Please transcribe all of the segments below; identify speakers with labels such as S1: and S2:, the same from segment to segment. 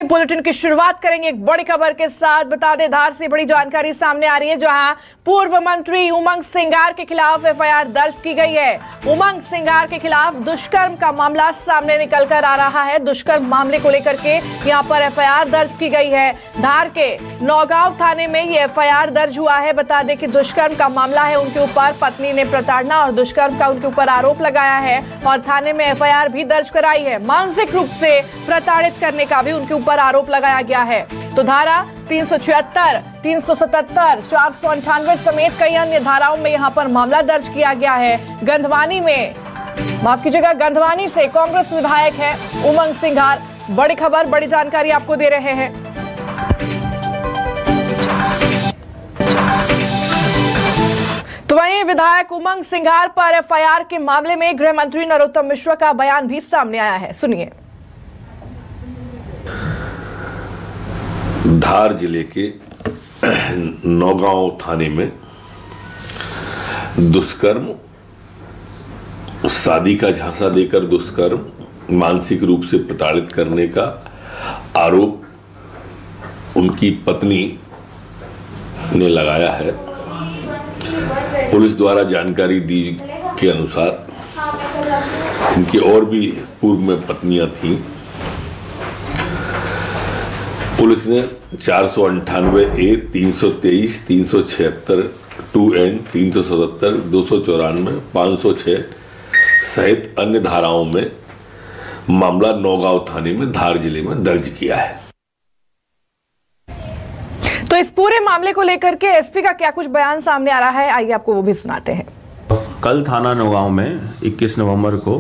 S1: Bulletin की शुरुआत करेंगे एक बड़ी खबर के साथ। बता दें, धार से बड़ी जानकारी सामने आ रही है, जहां पूर्व मंत्री उमंग सिंघार के खिलाफ एफआईआर दर्ज की गई है। उमंग सिंघार के खिलाफ दुष्कर्म का मामला सामने निकल कर आ रहा है। दुष्कर्म मामले को लेकर के यहां पर एफआईआर दर्ज की गई है। धार के नौगांव थाने में ये एफआईआर दर्ज हुआ है। बता दें कि दुष्कर्म का मामला है उनके ऊपर। पत्नी ने प्रताड़ना और दुष्कर्म का उनके ऊपर आरोप लगाया है और थाने में एफआईआर भी दर्ज कराई है। मानसिक रूप से प्रताड़ित करने का भी उनके ऊपर आरोप लगाया गया है। तो धारा 376, 377, 498 समेत कई अन्य धाराओं में यहां पर मामला दर्ज किया गया है। गंधवानी में, माफ कीजिएगा, गंधवानी से कांग्रेस विधायक है उमंग सिंघार। बड़ी खबर, बड़ी जानकारी आपको दे रहे हैं। तो वहीं विधायक उमंग सिंघार पर एफआईआर के मामले में गृह मंत्री नरोत्तम मिश्रा का बयान भी सामने आया है। सुनिए।
S2: धार जिले के नौगांव थाने में दुष्कर्म, शादी का झांसा देकर दुष्कर्म, मानसिक रूप से प्रताड़ित करने का आरोप उनकी पत्नी ने लगाया है। पुलिस द्वारा जानकारी दी के अनुसार उनकी और भी पूर्व में पत्नियां थीं। पुलिस ने 498A, 323, 376, 2N, 377, 294, 506 सहित अन्य धाराओं में मामला नौगांव थाने में धार जिले में दर्ज किया है।
S1: तो इस पूरे मामले को लेकर के एसपी का क्या कुछ बयान सामने आ रहा है, आइए आपको वो भी सुनाते हैं।
S3: कल थाना नौगांव में 21 नवंबर को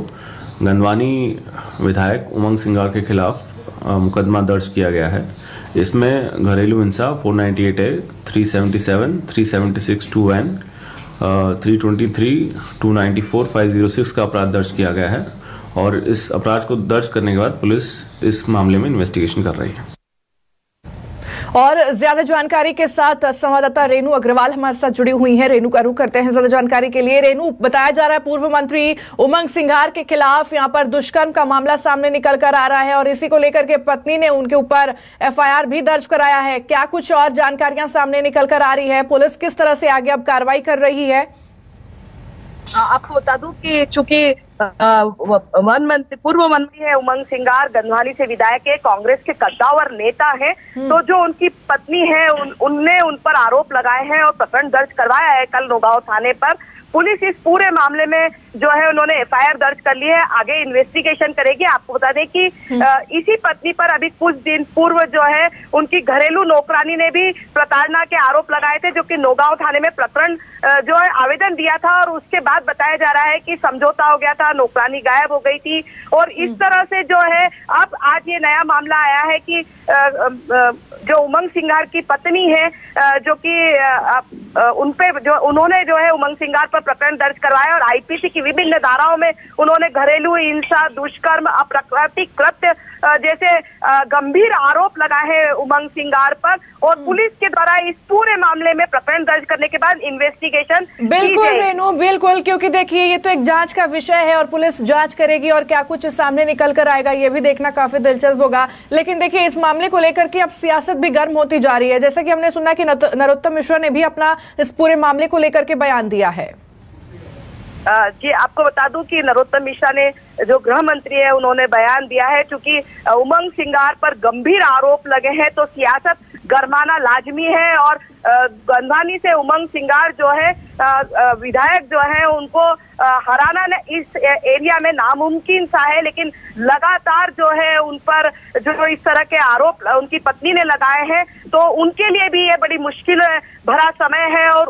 S3: गंधवानी विधायक उमंग सिंघार के खिलाफ मुकदमा दर्ज किया गया है। इसमें घरेलू हिंसा 498A, 377, 376 2N, 323, 294, 506 का अपराध दर्ज किया गया है और इस अपराध को दर्ज करने के बाद पुलिस इस मामले में इन्वेस्टिगेशन कर रही है।
S1: और ज्यादा जानकारी के साथ संवाददाता रेनू अग्रवाल हमारे साथ जुड़ी हुई हैं। रेनू का रुख करते हैं ज्यादा जानकारी के लिए। रेनू, बताया जा रहा है पूर्व मंत्री उमंग सिंघार के खिलाफ यहां पर दुष्कर्म का मामला सामने निकल कर आ रहा है और इसी को लेकर के पत्नी ने उनके ऊपर एफआईआर भी दर्ज कराया है। क्या कुछ और जानकारियां सामने निकल कर आ रही है? पुलिस किस तरह से आगे अब कार्रवाई कर रही है?
S4: आपको बता दूं कि चूंकि पूर्व मंत्री है उमंग सिंघार, गंधवानी से विधायक है, कांग्रेस के कद्दावर नेता है, तो जो उनकी पत्नी है उनने उन पर आरोप लगाए हैं और प्रकरण दर्ज करवाया है कल नौगांव थाने पर। पुलिस इस पूरे मामले में जो है उन्होंने एफआईआर दर्ज कर ली है, आगे इन्वेस्टिगेशन करेगी। आपको बता दें कि इसी पत्नी पर अभी कुछ दिन पूर्व जो है उनकी घरेलू नौकरानी ने भी प्रताड़ना के आरोप लगाए थे, जो कि नौगांव थाने में प्रकरण जो है आवेदन दिया था और उसके बाद बताया जा रहा है कि समझौता हो गया था, नौकरानी गायब हो गई थी और इस तरह से जो है अब आज ये नया मामला आया है कि जो उमंग सिंघार की पत्नी है, जो कि उनपे जो उन्होंने जो है उमंग सिंघार पर प्रकरण दर्ज करवाया और आईपीसी की विभिन्न धाराओं में उन्होंने घरेलू हिंसा, दुष्कर्म, अप्राकृतिक कृत्य जैसे गंभीर आरोप लगाए हैं उमंग सिंघार पर और पुलिस के द्वारा इस पूरे मामले में प्रकरण दर्ज करने के बाद इन्वेस्टिगेशन
S1: बिल्कुल रेनू, बिल्कुल, क्योंकि देखिए ये तो एक जांच का विषय है और पुलिस जांच करेगी और क्या कुछ सामने निकल कर आएगा ये भी देखना काफी दिलचस्प होगा। लेकिन देखिए इस मामले को लेकर के अब सियासत भी गर्म होती जा रही है, जैसा कि हमने सुना कि नरोत्तम मिश्रा ने भी अपना इस पूरे मामले को लेकर के बयान दिया है।
S4: जी, आपको बता दूं कि नरोत्तम मिश्रा ने जो गृह मंत्री है उन्होंने बयान दिया है, क्योंकि उमंग सिंघार पर गंभीर आरोप लगे हैं तो सियासत गरमाना लाजमी है और गंधवानी से उमंग सिंघार जो है विधायक जो है उनको हराना इस एरिया में नामुमकिन सा है, लेकिन लगातार जो है उन पर जो इस तरह के आरोप उनकी पत्नी ने लगाए हैं तो उनके लिए भी ये बड़ी मुश्किल भरा समय है और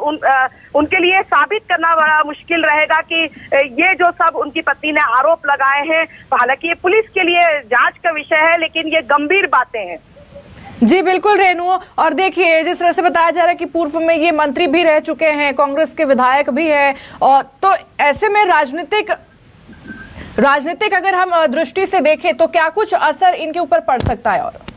S4: उनके लिए साबित करना बड़ा मुश्किल रहेगा कि ये जो सब उनकी पत्नी ने आरोप लगाए हैं, हालांकि ये पुलिस के लिए जांच का विषय है लेकिन ये गंभीर बातें हैं।
S1: जी बिल्कुल रेनू, और देखिए जिस तरह से बताया जा रहा है कि पूर्व में ये मंत्री भी रह चुके हैं, कांग्रेस के विधायक भी है, और तो ऐसे में राजनीतिक अगर हम दृष्टि से देखें तो क्या कुछ असर इनके ऊपर पड़ सकता है? और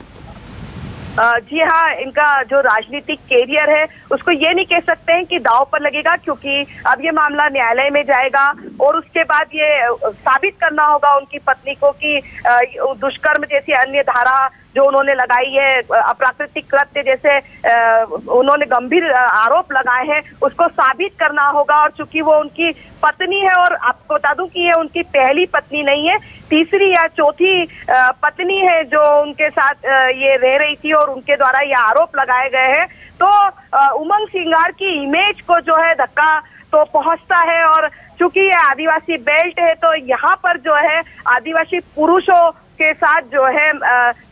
S4: जी हाँ, इनका जो राजनीतिक कैरियर है उसको ये नहीं कह सकते हैं कि दांव पर लगेगा, क्योंकि अब ये मामला न्यायालय में जाएगा और उसके बाद ये साबित करना होगा उनकी पत्नी को कि दुष्कर्म जैसी अन्य धारा जो उन्होंने लगाई है, अप्राकृतिक कृत्य जैसे उन्होंने गंभीर आरोप लगाए हैं, उसको साबित करना होगा। और चूंकि वो उनकी पत्नी है, और आपको बता दूं कि ये उनकी पहली पत्नी नहीं है, तीसरी या चौथी पत्नी है जो उनके साथ ये रह रही थी और उनके द्वारा ये आरोप लगाए गए हैं। तो उमंग सिंगार की इमेज को जो है धक्का तो पहुंचता है। और चूंकि ये आदिवासी बेल्ट है तो यहाँ पर जो है आदिवासी पुरुषों के साथ जो है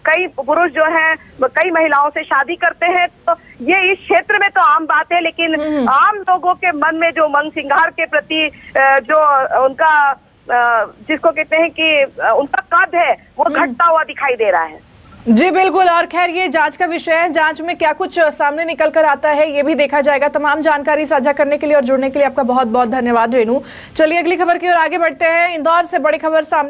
S4: कई पुरुष जो है कई महिलाओं से शादी करते हैं, तो ये इस क्षेत्र में तो आम बात है। लेकिन आम लोगों के मन में जो उमंग सिंगार के प्रति जो उनका जिसको कहते हैं कि उनका कद है वो घटता हुआ दिखाई दे रहा है।
S1: जी बिल्कुल, और खैर ये जांच का विषय है, जांच में क्या कुछ सामने निकल कर आता है ये भी देखा जाएगा। तमाम जानकारी साझा करने के लिए और जुड़ने के लिए आपका बहुत बहुत धन्यवाद रेनू। चलिए अगली खबर की ओर आगे बढ़ते हैं। इंदौर से बड़ी खबर सामने